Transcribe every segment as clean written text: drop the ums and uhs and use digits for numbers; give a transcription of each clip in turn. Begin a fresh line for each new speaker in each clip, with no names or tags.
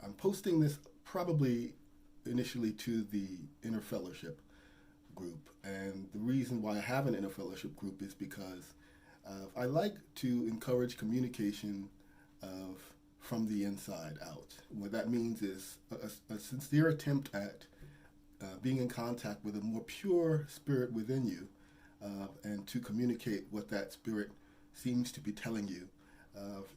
I'm posting this probably initially to the Inner Fellowship group. And the reason why I have an Inner Fellowship group is because I like to encourage communication of from the inside out. What that means is a sincere attempt at being in contact with a more pure spirit within you and to communicate what that spirit seems to be telling you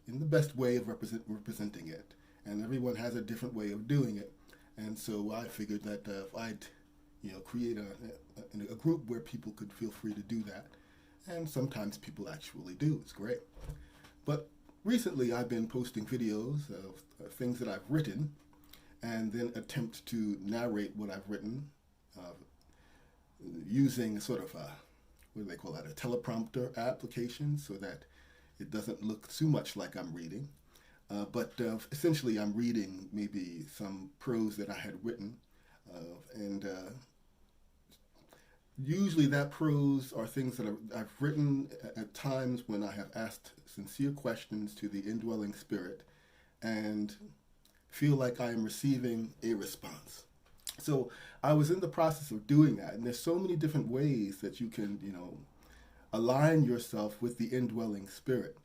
in the best way of representing it. And everyone has a different way of doing it. And so I figured that if I'd create a group where people could feel free to do that. And sometimes people actually do. It's great. But recently I've been posting videos of things that I've written and then attempt to narrate what I've written using sort of a, what do they call that, a teleprompter application so that it doesn't look too much like I'm reading. But essentially I'm reading maybe some prose that I had written and usually that prose are things that I've written at times when I have asked sincere questions to the indwelling spirit and feel like I am receiving a response. So I was in the process of doing that, and there's so many different ways that you can, align yourself with the indwelling spirit.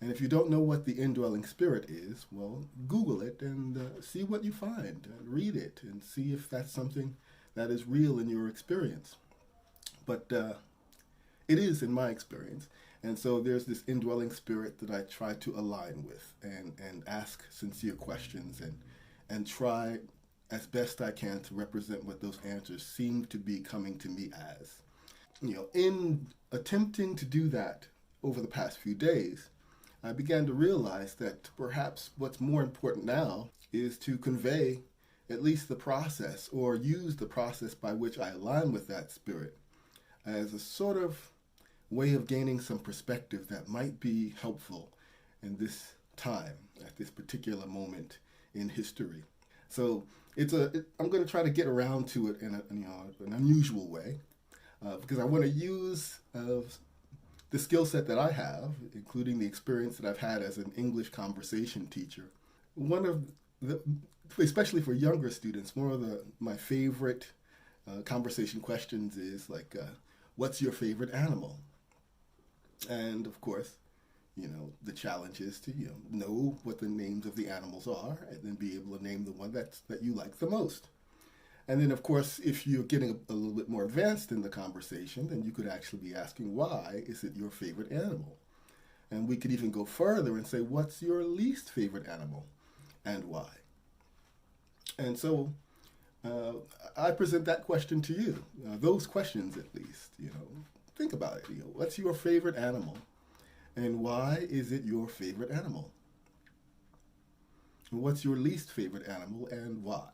And if you don't know what the indwelling spirit is, well, Google it and see what you find. Read it and see if that's something that is real in your experience. But it is in my experience. And so there's this indwelling spirit that I try to align with and ask sincere questions and try as best I can to represent what those answers seem to be coming to me as. In attempting to do that over the past few days, I began to realize that perhaps what's more important now is to convey at least the process or use the process by which I align with that spirit as a sort of way of gaining some perspective that might be helpful in this time, at this particular moment in history. So I'm going to try to get around to it in an unusual way because I want to use the skill set that I have, including the experience that I've had as an English conversation teacher. One of the, especially for younger students, one of my favorite conversation questions is like, what's your favorite animal? And of course, the challenge is to know what the names of the animals are and then be able to name the one that you like the most. And then, of course, if you're getting a little bit more advanced in the conversation, then you could actually be asking, why is it your favorite animal? And we could even go further and say, what's your least favorite animal and why? And so I present that question to you, those questions at least. Think about it. What's your favorite animal and why is it your favorite animal? What's your least favorite animal and why?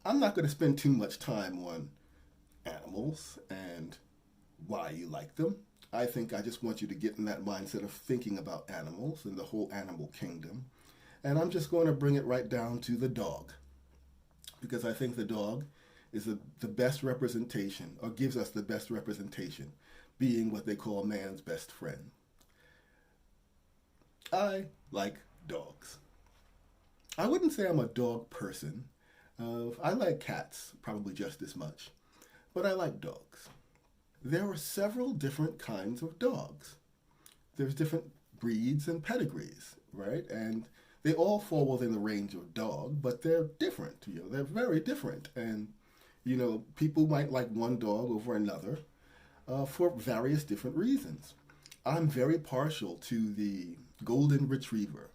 I'm not going to spend too much time on animals and why you like them. I think I just want you to get in that mindset of thinking about animals and the whole animal kingdom. And I'm just going to bring it right down to the dog, because I think the dog is the best representation, or gives us the best representation, being what they call man's best friend. I like dogs. I wouldn't say I'm a dog person. I like cats probably just as much, but I like dogs. There are several different kinds of dogs. There's different breeds and pedigrees, right? And they all fall within the range of dog, but they're different. They're very different. And, people might like one dog over another for various different reasons. I'm very partial to the golden retriever.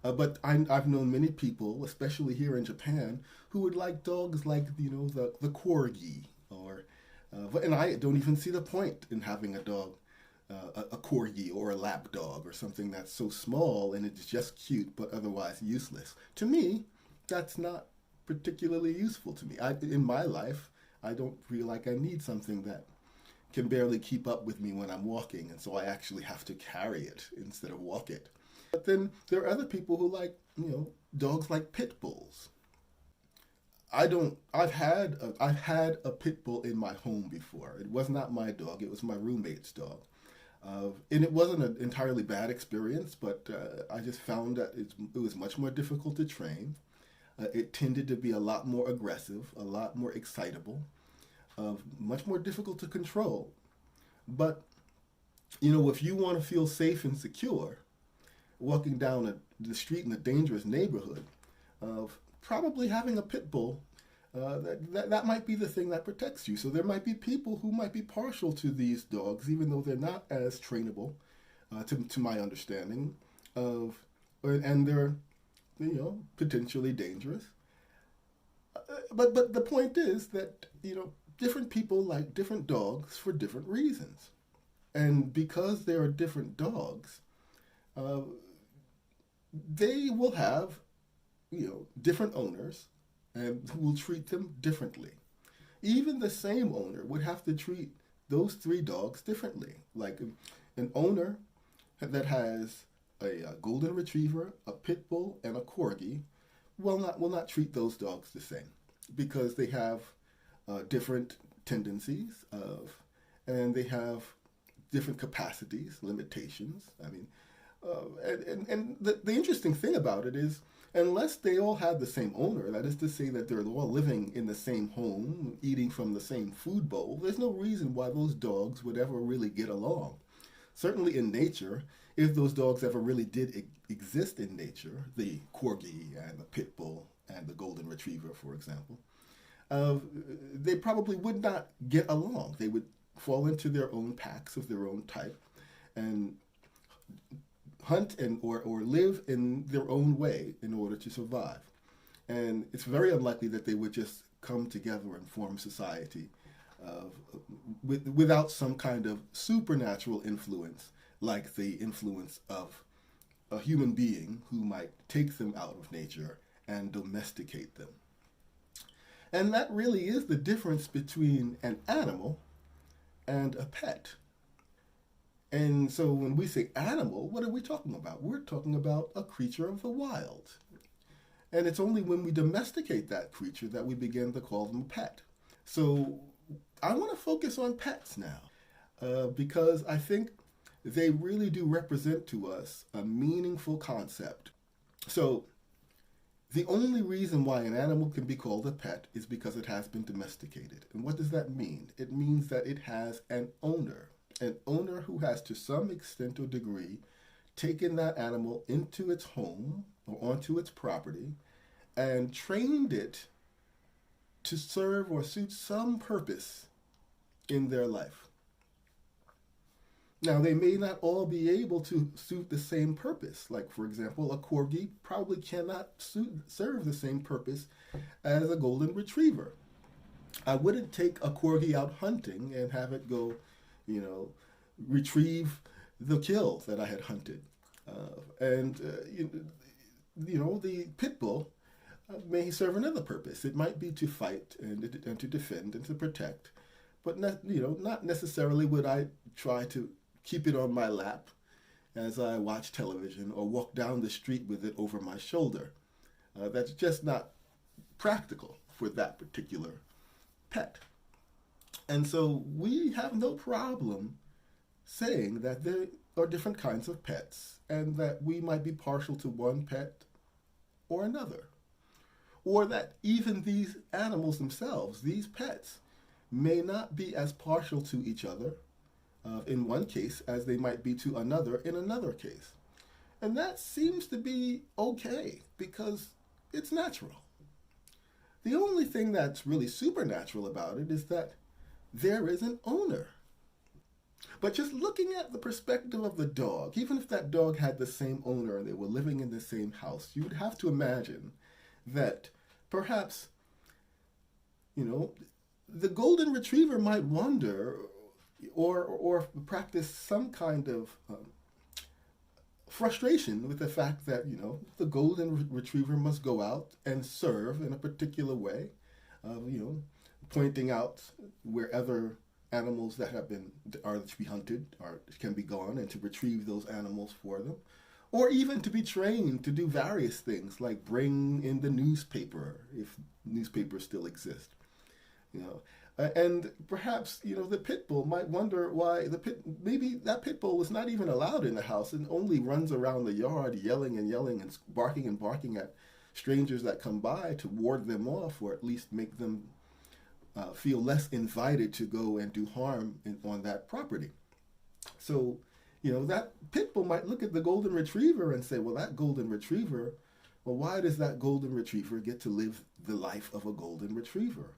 But I've known many people, especially here in Japan, who would like dogs like, the corgi. And I don't even see the point in having a dog, a corgi or a lap dog or something that's so small and it's just cute but otherwise useless. To me, that's not particularly useful to me. In my life, I don't feel like I need something that can barely keep up with me when I'm walking, and so I actually have to carry it instead of walk it. But then there are other people who like, dogs like pit bulls. I've had a pit bull in my home before. It was not my dog, it was my roommate's dog. And it wasn't an entirely bad experience, but I just found that it was much more difficult to train. It tended to be a lot more aggressive, a lot more excitable, much more difficult to control. But, if you want to feel safe and secure, walking down the street in a dangerous neighborhood, probably having a pit bull, that might be the thing that protects you. So there might be people who might be partial to these dogs, even though they're not as trainable, to my understanding, and they're potentially dangerous. But the point is that different people like different dogs for different reasons, and because there are different dogs, uh, they will have different owners and who will treat them differently. Even the same owner would have to treat those three dogs differently. Like an owner that has a golden retriever, a pit bull, and a corgi will not treat those dogs the same because they have different tendencies and they have different capacities, limitations. I mean, and the interesting thing about it is, unless they all have the same owner, that is to say that they're all living in the same home, eating from the same food bowl, there's no reason why those dogs would ever really get along. Certainly in nature, if those dogs ever really did exist in nature, the corgi and the pit bull and the golden retriever, for example, they probably would not get along. They would fall into their own packs of their own type and hunt or live in their own way in order to survive. And it's very unlikely that they would just come together and form society without some kind of supernatural influence, like the influence of a human being who might take them out of nature and domesticate them. And that really is the difference between an animal and a pet. And so when we say animal, what are we talking about? We're talking about a creature of the wild. And it's only when we domesticate that creature that we begin to call them a pet. So I want to focus on pets now because I think they really do represent to us a meaningful concept. So the only reason why an animal can be called a pet is because it has been domesticated. And what does that mean? It means that it has an owner who has to some extent or degree taken that animal into its home or onto its property and trained it to serve or suit some purpose in their life. Now, they may not all be able to suit the same purpose. Like, for example, a corgi probably cannot serve the same purpose as a golden retriever. I wouldn't take a corgi out hunting and have it go, retrieve the kill that I had hunted. The pit bull may serve another purpose. It might be to fight and to defend and to protect, but not necessarily would I try to keep it on my lap as I watch television or walk down the street with it over my shoulder. That's just not practical for that particular pet. And so we have no problem saying that there are different kinds of pets and that we might be partial to one pet or another. Or that even these animals themselves, these pets, may not be as partial to each other in one case as they might be to another in another case. And that seems to be okay because it's natural. The only thing that's really supernatural about it is that there is an owner. But just looking at the perspective of the dog, even if that dog had the same owner and they were living in the same house, you would have to imagine that perhaps, the golden retriever might wonder or practice some kind of frustration with the fact that, the golden retriever must go out and serve in a particular way, pointing out where other animals that are to be hunted can be gone and to retrieve those animals for them, or even to be trained to do various things like bring in the newspaper if newspapers still exist, And perhaps, the pit bull might wonder why maybe that pit bull was not even allowed in the house and only runs around the yard yelling and barking at strangers that come by to ward them off, or at least make them feel less invited to go and do harm on that property. So, that pit bull might look at the golden retriever and say, well, why does that golden retriever get to live the life of a golden retriever?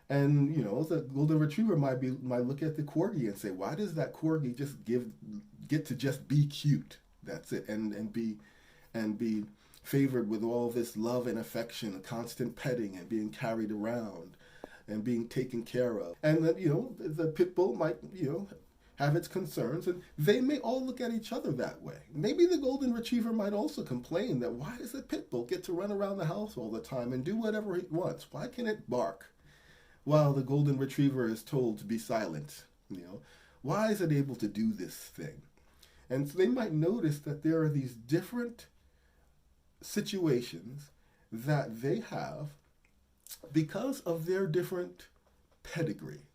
And the golden retriever might look at the corgi and say, why does that corgi just get to just be cute? That's it, and be favored with all this love and affection, constant petting and being carried around and being taken care of. And then the pit bull might have its concerns, and they may all look at each other that way. Maybe the golden retriever might also complain that why does the pit bull get to run around the house all the time and do whatever it wants? Why can it bark while the golden retriever is told to be silent? Why is it able to do this thing? And so they might notice that there are these different situations that they have because of their different pedigree.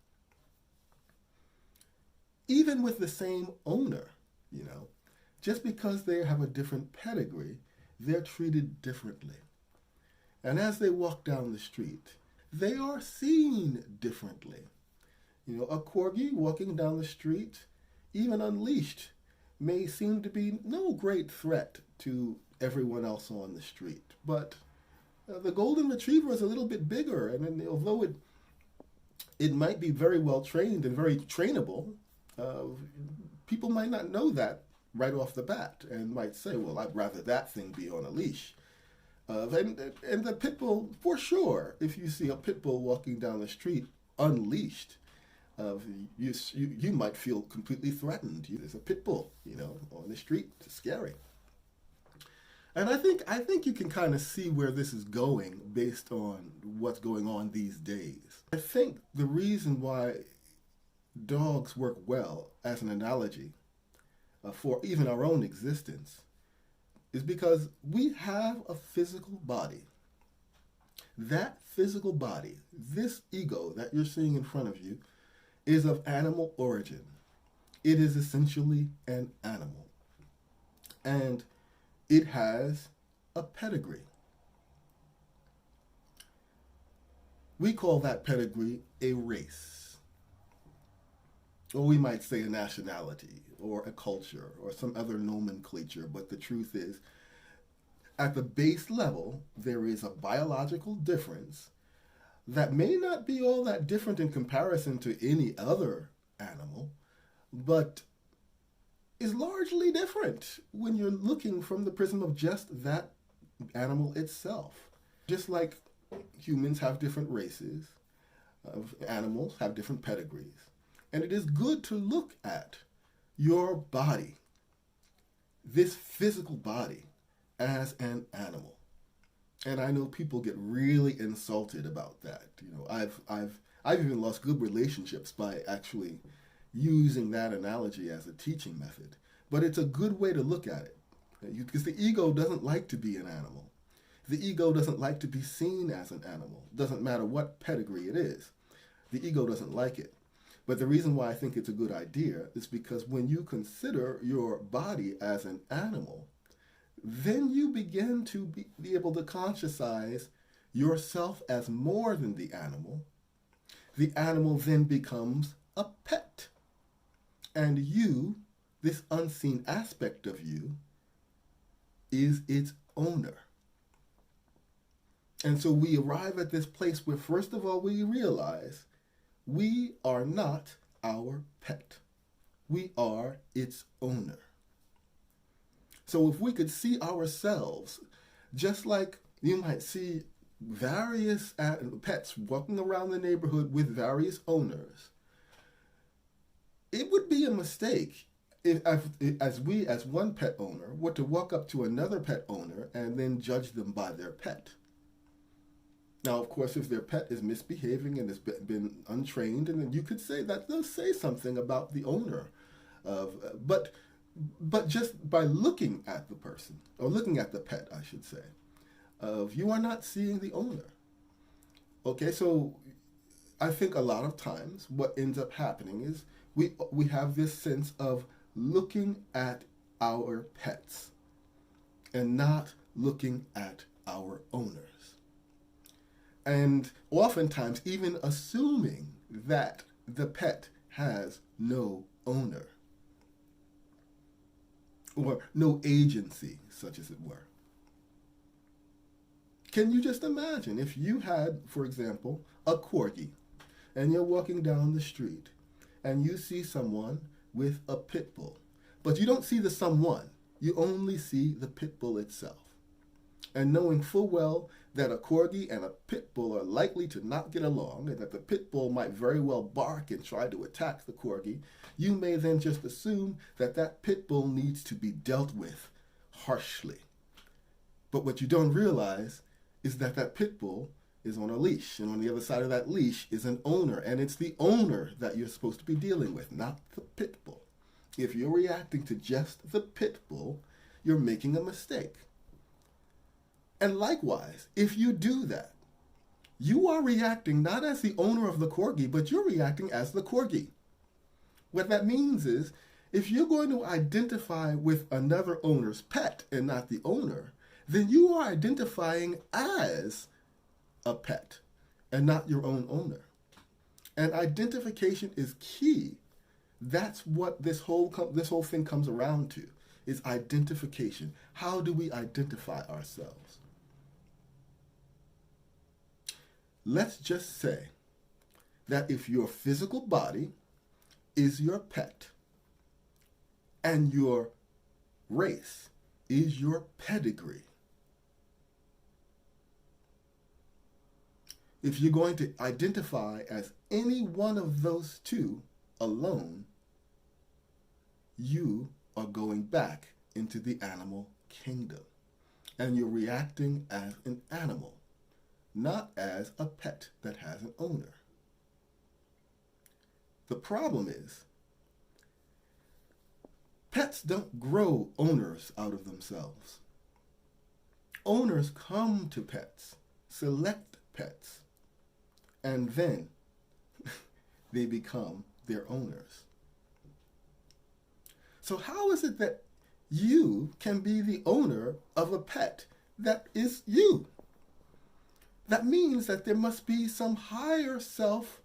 Even with the same owner, just because they have a different pedigree, they're treated differently. And as they walk down the street, they are seen differently. A corgi walking down the street, even unleashed, may seem to be no great threat to everyone else on the street. But the golden retriever is a little bit bigger, and although it might be very well trained and very trainable, people might not know that right off the bat and might say, well, I'd rather that thing be on a leash. And the pit bull, for sure, if you see a pit bull walking down the street unleashed, you might feel completely threatened. There's a pit bull, on the street. It's scary. And I think you can kind of see where this is going based on what's going on these days. I think the reason why dogs work well as an analogy for even our own existence is because we have a physical body. That physical body, this ego that you're seeing in front of you, is of animal origin. It is essentially an animal. And it has a pedigree. We call that pedigree a race. Or we might say a nationality, or a culture, or some other nomenclature. But the truth is, at the base level, there is a biological difference that may not be all that different in comparison to any other animal, but is largely different when you're looking from the prism of just that animal itself. Just like humans have different races, animals have different pedigrees. And it is good to look at your body, this physical body, as an animal. And I know people get really insulted about that. I've even lost good relationships by actually using that analogy as a teaching method. But it's a good way to look at it, because the ego doesn't like to be an animal. The ego doesn't like to be seen as an animal. Doesn't matter what pedigree it is. The ego doesn't like it. But the reason why I think it's a good idea is because when you consider your body as an animal, then you begin to be able to conscientize yourself as more than the animal. The animal then becomes a pet. And you, this unseen aspect of you, is its owner. And so we arrive at this place where, first of all, we realize we are not our pet. We are its owner. So if we could see ourselves, just like you might see various pets walking around the neighborhood with various owners, it would be a mistake if we, as one pet owner, were to walk up to another pet owner and then judge them by their pet. Now, of course, if their pet is misbehaving and has been untrained, and then you could say that they'll say something about the owner. But just by looking at the person, or looking at the pet, I should say, you are not seeing the owner. Okay, so I think a lot of times what ends up happening is we have this sense of looking at our pets and not looking at our owners. And oftentimes even assuming that the pet has no owner or no agency, such as it were. Can you just imagine if you had, for example, a corgi, and you're walking down the street and you see someone with a pit bull, but you don't see the someone, you only see the pit bull itself. And knowing full well that a corgi and a pit bull are likely to not get along, and that the pit bull might very well bark and try to attack the corgi, you may then just assume that that pit bull needs to be dealt with harshly. But what you don't realize is that that pit bull is on a leash, and on the other side of that leash is an owner, and it's the owner that you're supposed to be dealing with, not the pit bull. If you're reacting to just the pit bull, you're making a mistake. And likewise, if you do that, you are reacting not as the owner of the corgi, but you're reacting as the corgi. What that means is, if you're going to identify with another owner's pet and not the owner, then you are identifying as a pet and not your own owner. And identification is key. That's what this whole thing comes around to, is identification. How do we identify ourselves? Let's just say that if your physical body is your pet and your race is your pedigree, if you're going to identify as any one of those two alone, you are going back into the animal kingdom. And you're reacting as an animal, not as a pet that has an owner. The problem is, pets don't grow owners out of themselves. Owners come to pets, select pets, and then they become their owners. So how is it that you can be the owner of a pet that is you? That means that there must be some higher self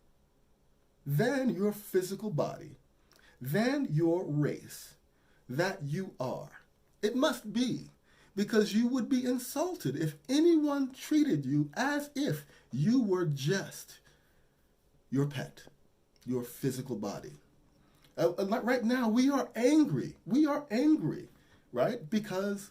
than your physical body, than your race, that you are. It must be, because you would be insulted if anyone treated you as if you were just your pet, your physical body. Right now, we are angry. We are angry, right? Because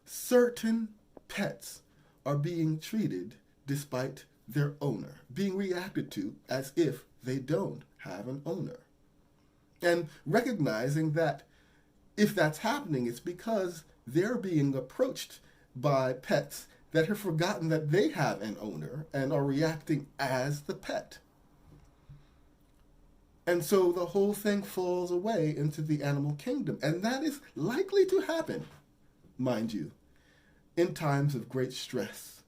certain pets are being treated despite their owner, being reacted to as if they don't have an owner. And recognizing that if that's happening, it's because they're being approached by pets that have forgotten that they have an owner and are reacting as the pet. And so the whole thing falls away into the animal kingdom. And that is likely to happen, mind you, in times of great stress,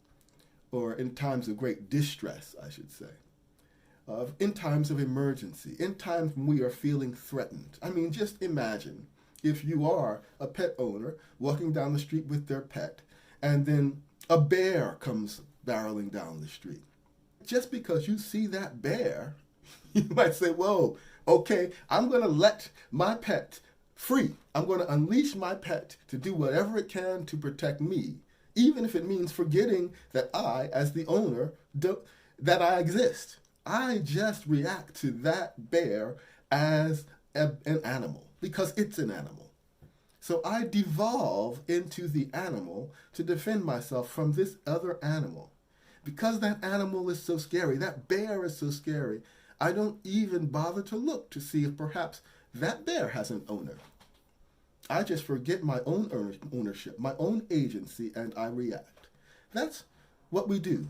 or in times of great distress, I should say, in times of emergency, in times when we are feeling threatened. I mean, just imagine if you are a pet owner walking down the street with their pet, and then a bear comes barreling down the street. Just because you see that bear, you might say, whoa, okay, I'm going to let my pet free. I'm going to unleash my pet to do whatever it can to protect me, even if it means forgetting that I, as the owner, that I exist. I just react to that bear as an animal, because it's an animal. So I devolve into the animal to defend myself from this other animal. Because that animal is so scary, that bear is so scary, I don't even bother to look to see if perhaps that bear has an owner. I just forget my own ownership, my own agency, and I react. That's what we do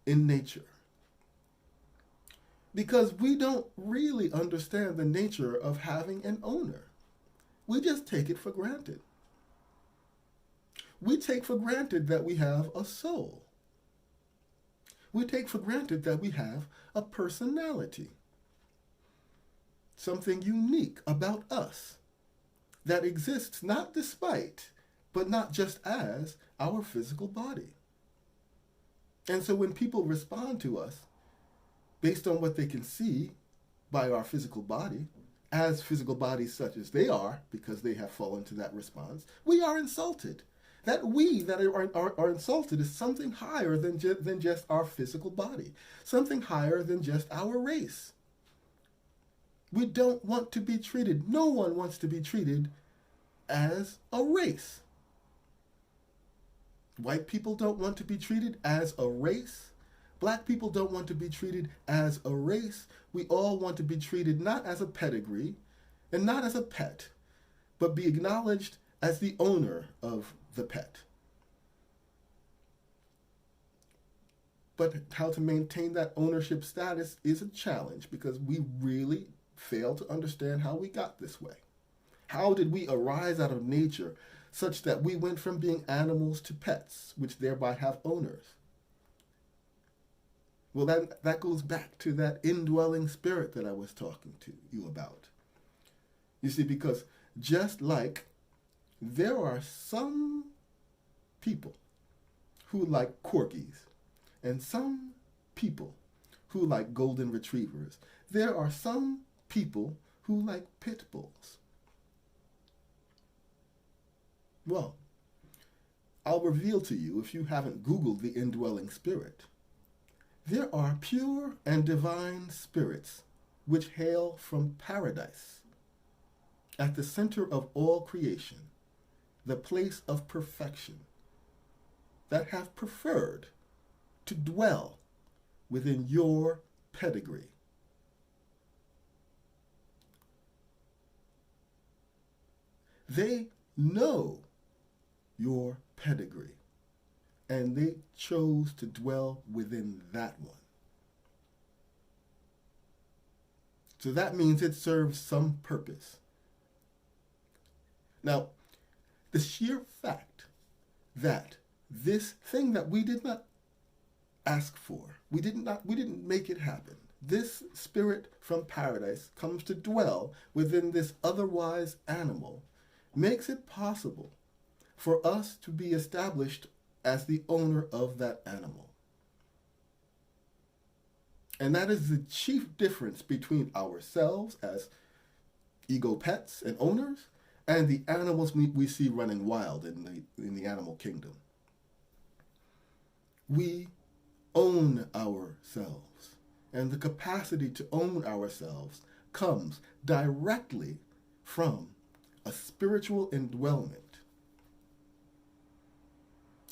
in nature. Because we don't really understand the nature of having an owner. We just take it for granted. We take for granted that we have a soul. We take for granted that we have a personality, something unique about us that exists not despite, but not just as, our physical body. And so when people respond to us based on what they can see by our physical body, as physical bodies such as they are, because they have fallen to that response, we are insulted. That we that are insulted is something higher than just our physical body, something higher than just our race. We don't want to be treated, no one wants to be treated as a race. White people don't want to be treated as a race. Black people don't want to be treated as a race. We all want to be treated not as a pedigree and not as a pet, but be acknowledged as the owner of the pet. But how to maintain that ownership status is a challenge because we really fail to understand how we got this way. How did we arise out of nature such that we went from being animals to pets, which thereby have owners? Well, that goes back to that indwelling spirit that I was talking to you about. You see, because just like there are some people who like corgis and some people who like golden retrievers, there are some people who like pit bulls. Well, I'll reveal to you, if you haven't Googled the indwelling spirit, there are pure and divine spirits which hail from paradise, at the center of all creation, the place of perfection, that have preferred to dwell within your pedigree. They know your pedigree, and they chose to dwell within that one. So that means it serves some purpose. Now, the sheer fact that this thing that we did not ask for, we didn't make it happen, this spirit from paradise comes to dwell within this otherwise animal, makes it possible for us to be established as the owner of that animal. And that is the chief difference between ourselves as ego pets and owners and the animals we see running wild in the animal kingdom. We own ourselves, and the capacity to own ourselves comes directly from a spiritual indwellment.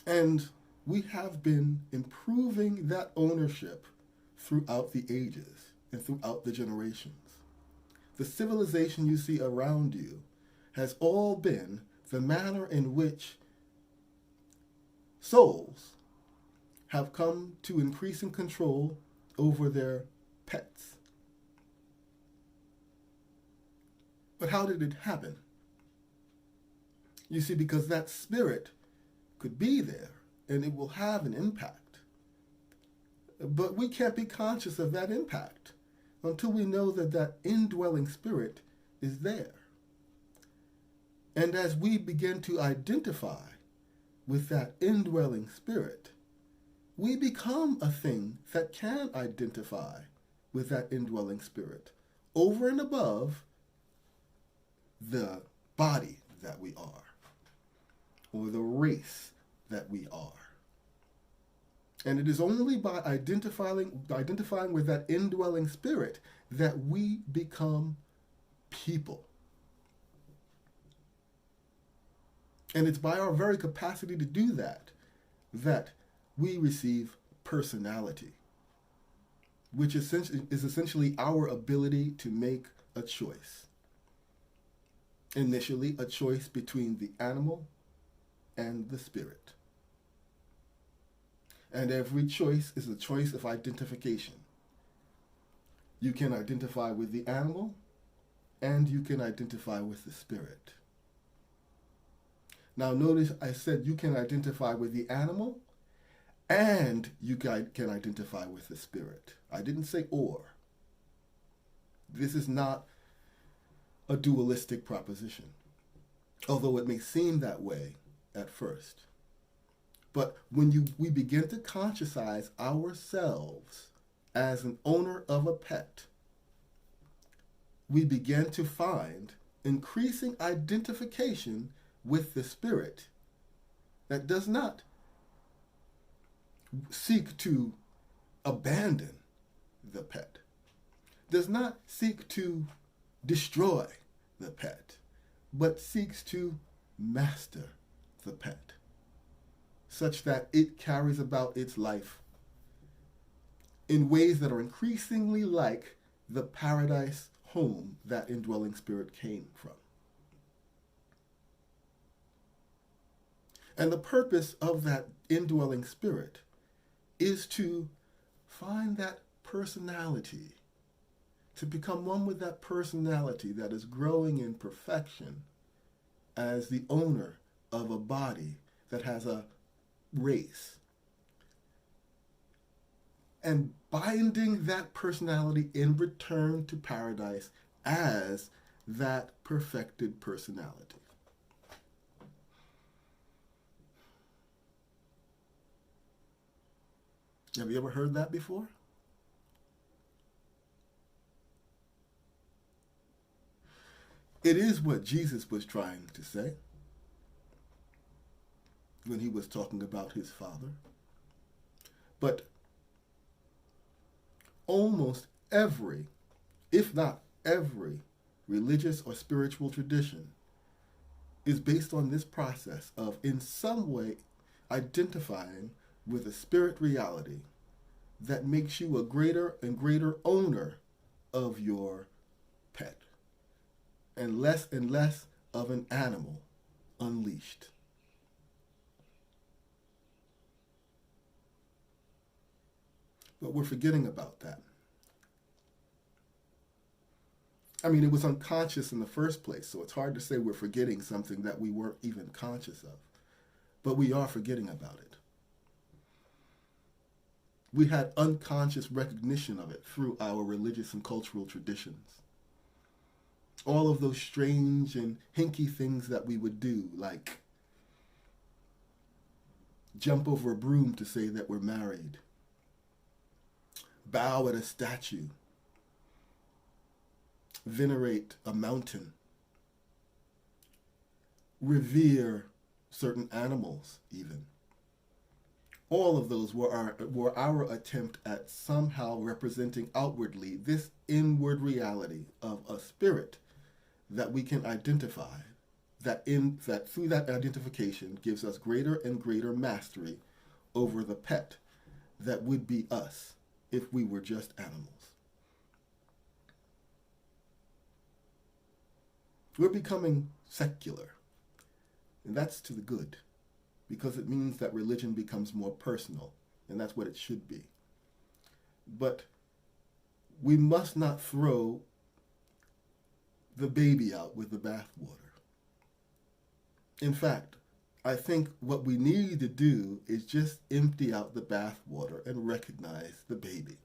And we have been improving that ownership throughout the ages and throughout the generations. The civilization you see around you has all been the manner in which souls have come to increasing control over their pets. But how did it happen? You see, because that spirit could be there and it will have an impact. But we can't be conscious of that impact until we know that that indwelling spirit is there. And as we begin to identify with that indwelling spirit, we become a thing that can identify with that indwelling spirit over and above the body that we are or the race that we are. And it is only by identifying with that indwelling spirit that we become people. And it's by our very capacity to do that that we receive personality, which is essentially our ability to make a choice. Initially, a choice between the animal and the spirit. And every choice is a choice of identification. You can identify with the animal, and you can identify with the spirit. Now notice I said you can identify with the animal and you can identify with the spirit. I didn't say or. This is not a dualistic proposition, although it may seem that way at first. But when we begin to conscientize ourselves as an owner of a pet, we begin to find increasing identification with the spirit that does not seek to abandon the pet, does not seek to destroy the pet, but seeks to master the pet, such that it carries about its life in ways that are increasingly like the paradise home that indwelling spirit came from. And the purpose of that indwelling spirit is to find that personality, to become one with that personality that is growing in perfection as the owner of a body that has a race, and binding that personality in return to paradise as that perfected personality. Have you ever heard that before? It is what Jesus was trying to say when he was talking about his Father. But almost every, if not every, religious or spiritual tradition is based on this process of in some way identifying with a spirit reality that makes you a greater and greater owner of your pet, and less of an animal unleashed. But we're forgetting about that. I mean, it was unconscious in the first place, so it's hard to say we're forgetting something that we weren't even conscious of. But we are forgetting about it. We had unconscious recognition of it through our religious and cultural traditions. All of those strange and hinky things that we would do, like jump over a broom to say that we're married, bow at a statue, venerate a mountain, revere certain animals even. All of those were our attempt at somehow representing outwardly this inward reality of a spirit that we can identify, that through that identification gives us greater and greater mastery over the pet that would be us if we were just animals. We're becoming secular, and that's to the good, because it means that religion becomes more personal, and that's what it should be. But we must not throw the baby out with the bathwater. In fact, I think what we need to do is just empty out the bathwater and recognize the baby.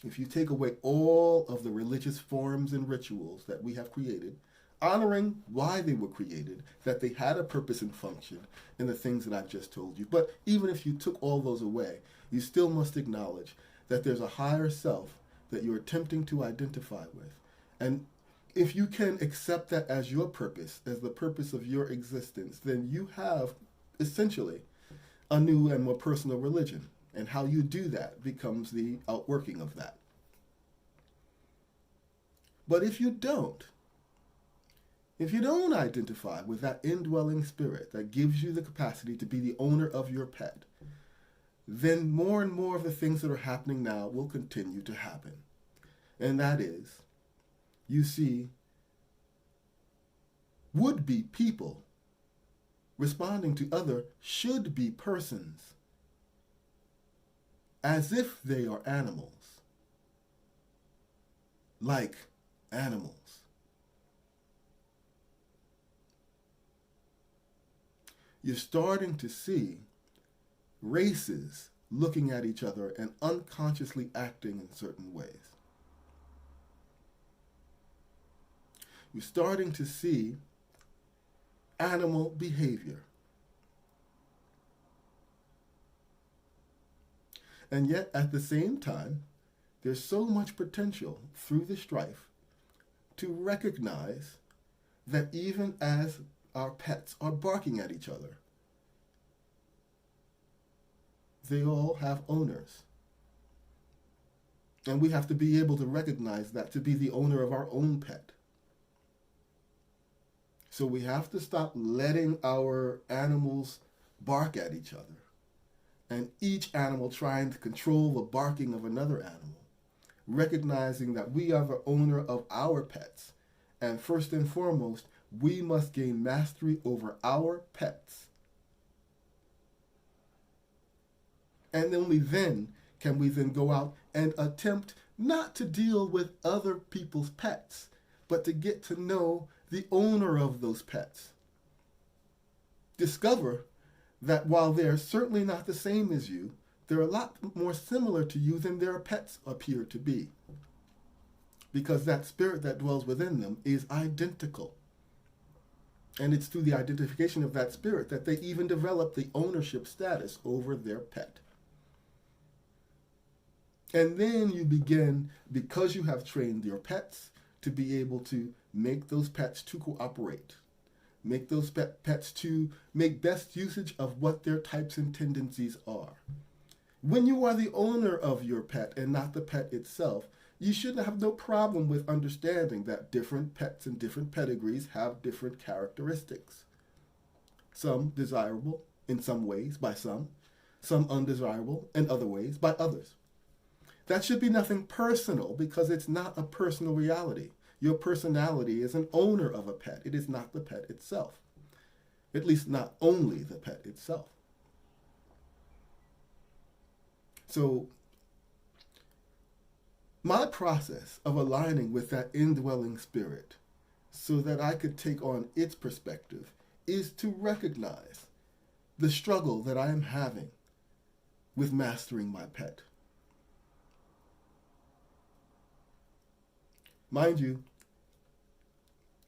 If you take away all of the religious forms and rituals that we have created, honoring why they were created, that they had a purpose and function in the things that I've just told you. But even if you took all those away, you still must acknowledge that there's a higher self that you're attempting to identify with. And if you can accept that as your purpose, as the purpose of your existence, then you have essentially a new and more personal religion. And how you do that becomes the outworking of that. But if you don't identify with that indwelling spirit that gives you the capacity to be the owner of your pet, then more and more of the things that are happening now will continue to happen. And that is, you see would-be people responding to other should-be persons as if they are animals, like animals. You're starting to see races looking at each other and unconsciously acting in certain ways. You're starting to see animal behavior. And yet, at the same time, there's so much potential through the strife to recognize that even as our pets are barking at each other, they all have owners. And we have to be able to recognize that to be the owner of our own pet. So we have to stop letting our animals bark at each other, and each animal trying to control the barking of another animal, recognizing that we are the owner of our pets. And first and foremost, we must gain mastery over our pets. And only then can we then go out and attempt not to deal with other people's pets, but to get to know the owner of those pets. Discover that while they're certainly not the same as you, they're a lot more similar to you than their pets appear to be. Because that spirit that dwells within them is identical. And it's through the identification of that spirit that they even develop the ownership status over their pet. And then you begin, because you have trained your pets, to be able to make those pets to cooperate. Make those pets to make best usage of what their types and tendencies are. When you are the owner of your pet and not the pet itself, you should have no problem with understanding that different pets and different pedigrees have different characteristics. Some desirable in some ways by some undesirable in other ways by others. That should be nothing personal, because it's not a personal reality. Your personality is an owner of a pet. It is not the pet itself. At least not only the pet itself. So, my process of aligning with that indwelling spirit so that I could take on its perspective is to recognize the struggle that I am having with mastering my pet. Mind you,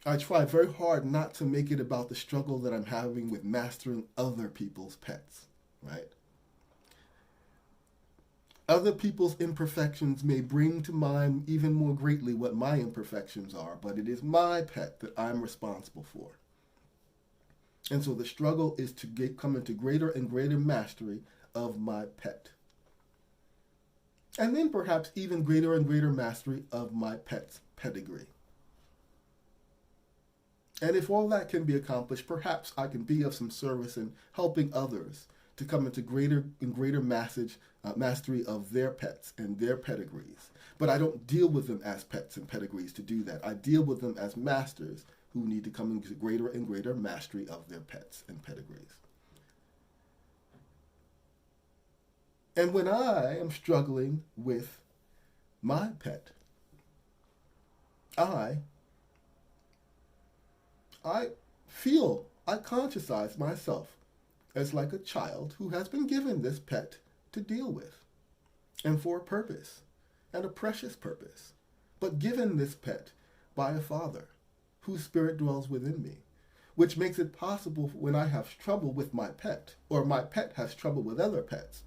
I try very hard not to make it about the struggle that I'm having with mastering other people's pets, right? Other people's imperfections may bring to mind even more greatly what my imperfections are, but it is my pet that I'm responsible for. And so the struggle is to come into greater and greater mastery of my pet. And then perhaps even greater and greater mastery of my pet's pedigree. And if all that can be accomplished, perhaps I can be of some service in helping others to come into greater and greater mastery of their pets and their pedigrees. But I don't deal with them as pets and pedigrees to do that. I deal with them as masters who need to come into greater and greater mastery of their pets and pedigrees. And when I am struggling with my pet, I conscientize myself as like a child who has been given this pet to deal with, and for a purpose, and a precious purpose, but given this pet by a father whose spirit dwells within me, which makes it possible when I have trouble with my pet, or my pet has trouble with other pets,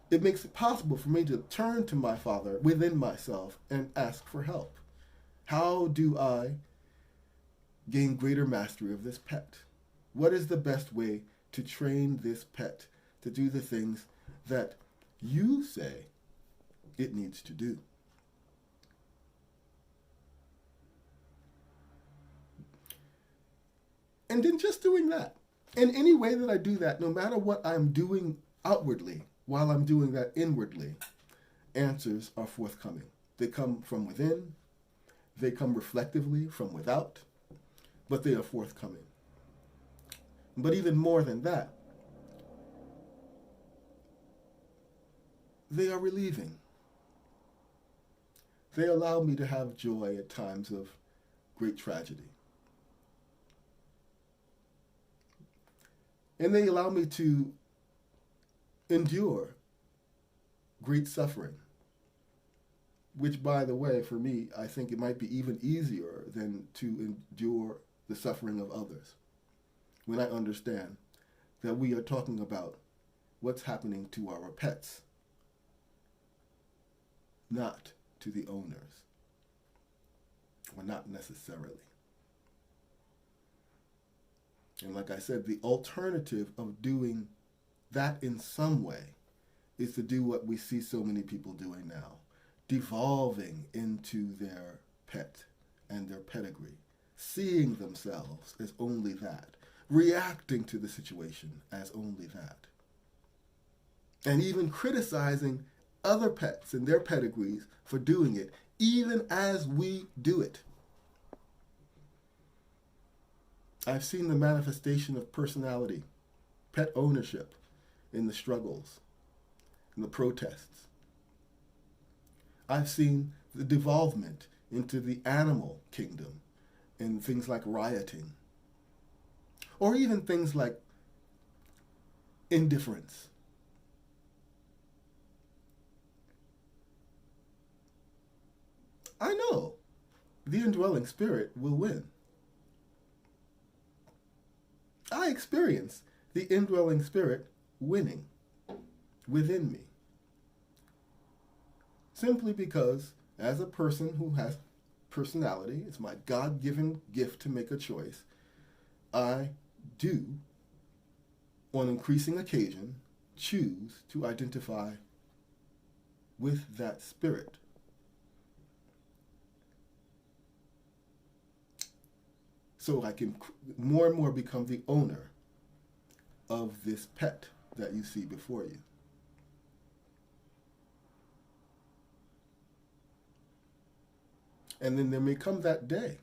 it makes it possible for me to turn to my Father within myself and ask for help. How do I gain greater mastery of this pet? What is the best way to train this pet to do the things that you say it needs to do? And then just doing that. In any way that I do that, no matter what I'm doing outwardly, while I'm doing that inwardly, answers are forthcoming. They come from within, they come reflectively from without, but they are forthcoming. But even more than that, they are relieving. They allow me to have joy at times of great tragedy. And they allow me to endure great suffering, which, by the way, for me, I think it might be even easier than to endure the suffering of others when I understand that we are talking about what's happening to our pets, not to the owners, or not necessarily. And like I said, the alternative of doing that in some way is to do what we see so many people doing now, devolving into their pet and their pedigree, seeing themselves as only that, reacting to the situation as only that, and even criticizing other pets and their pedigrees for doing it, even as we do it. I've seen the manifestation of personality, pet ownership, in the struggles, in the protests. I've seen the devolvement into the animal kingdom in things like rioting, or even things like indifference. I know the indwelling spirit will win. I experience the indwelling spirit winning within me. Simply because, as a person who has personality, it's my God-given gift to make a choice, I do, on increasing occasion, choose to identify with that spirit. So I can more and more become the owner of this pet that you see before you. And then there may come that day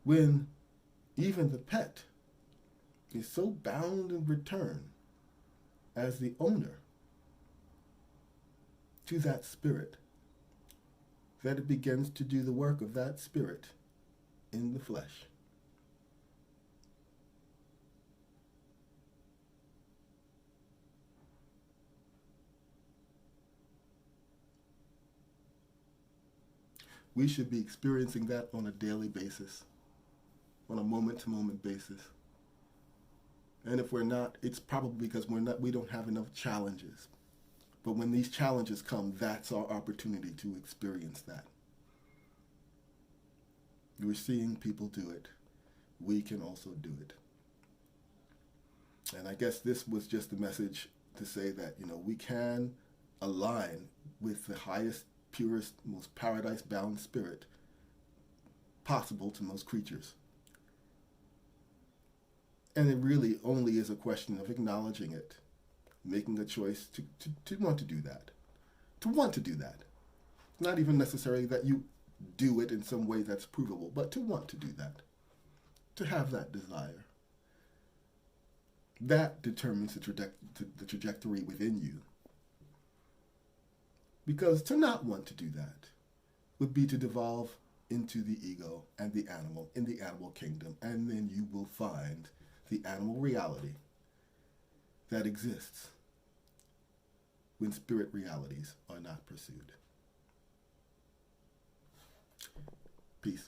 when even the pet is so bound in return as the owner to that spirit that it begins to do the work of that spirit in the flesh. We should be experiencing that on a daily basis, on a moment-to-moment basis. And if we're not, it's probably because we don't have enough challenges. But when these challenges come, that's our opportunity to experience that. We're seeing people do it. We can also do it. And I guess this was just a message to say that, we can align with the highest, purest, most paradise-bound spirit possible to most creatures. And it really only is a question of acknowledging it, making a choice to want to do that. To want to do that. Not even necessarily that you do it in some way that's provable, but to want to do that. To have that desire. That determines the trajectory within you. Because to not want to do that would be to devolve into the ego and the animal in the animal kingdom, and then you will find the animal reality that exists when spirit realities are not pursued. Peace.